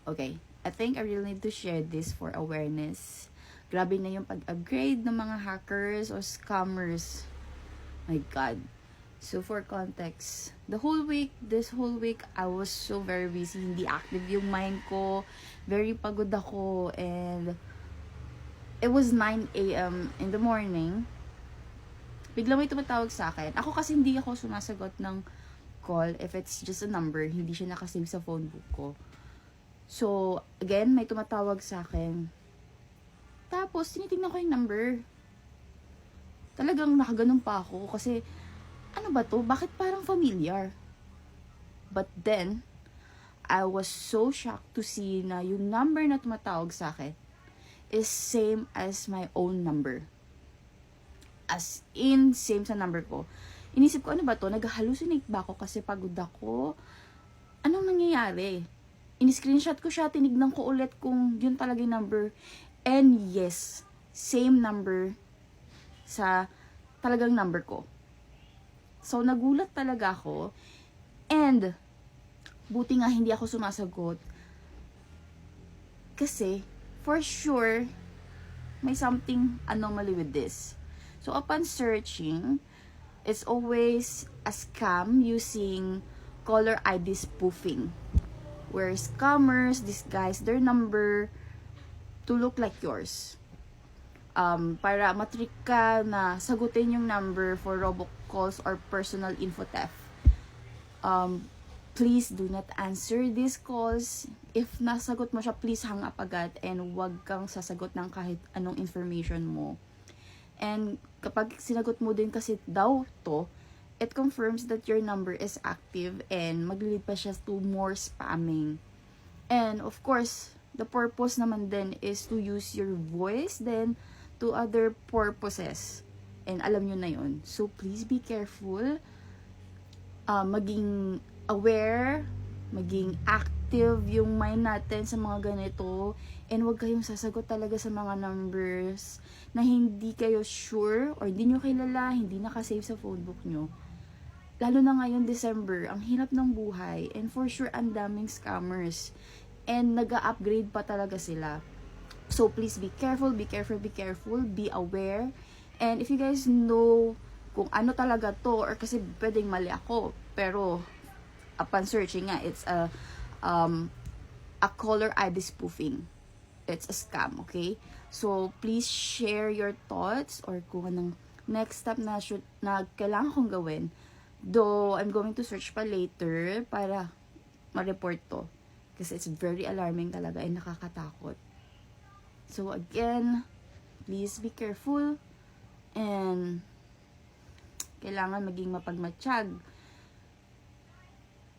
Okay, I think I really need to share this for awareness. Grabe na yung pag-upgrade ng mga hackers or scammers. My God. So for context, this whole week, I was so very busy. Hindi active yung mind ko. Very pagod ako. And it was 9 a.m. in the morning. Biglang may tumatawag sa akin. Ako kasi hindi ako sumasagot ng call if it's just a number. Hindi siya nakasave sa phone book ko. So, again, may tumatawag sa akin. Tapos, tinitingnan ko yung number. Talagang nakaganon pa ako kasi, ano ba to? Bakit parang familiar? But then, I was so shocked to see na yung number na tumatawag sa akin is same as my own number. As in, same sa number ko. Inisip ko, ano ba to? Nag-hallucinate ba ako kasi pagod ako? Anong nangyayari? In-screenshot ko siya, tinignan ko ulit kung yun talaga yung number. And yes, same number sa talagang number ko. So, nagulat talaga ako. And, buti nga hindi ako sumasagot. Kasi, for sure, may something anomaly with this. So, upon searching, it's always a scam using caller ID spoofing, where scammers disguise their number to look like yours. Para matrick ka na sagutin yung number for robocalls or personal info theft. Please do not answer these calls. If nasagot mo siya, please hang up agad and wag kang sasagot ng kahit anong information mo. And kapag sinagot mo din kasi daw to, it confirms that your number is active and mag-lead pa siya to more spamming. And of course, the purpose naman din is to use your voice then to other purposes. And alam nyo na yun. So please be careful. Maging aware, maging active yung mind natin sa mga ganito. And huwag kayong sasagot talaga sa mga numbers na hindi kayo sure or hindi nyo kilala, hindi nakasave sa phone book nyo. Lalo na ngayon December, ang hirap ng buhay. And for sure, ang daming scammers. And nag-upgrade pa talaga sila. So please be careful, be careful, be careful. Be aware. And if you guys know kung ano talaga to, or kasi pwedeng mali ako, pero upon searching nga, it's a caller ID spoofing. It's a scam, okay? So please share your thoughts or kung anong next step na kailangan kong gawin. Though, I'm going to search pa later para ma-report to. Kasi it's very alarming talaga and nakakatakot. So, again, please be careful. And, kailangan maging mapagmatsyag.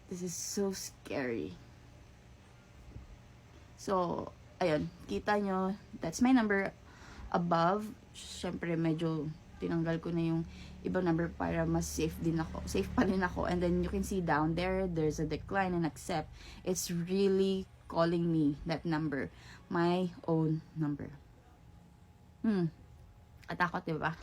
This is so scary. So, ayun. Kita nyo, that's my number above. Siyempre, medyo tinanggal ko na yung ibang number para mas safe din ako. Safe pa rin ako. And then you can see down there, there's a decline and accept. It's really calling me that number. My own number. Katakot, diba?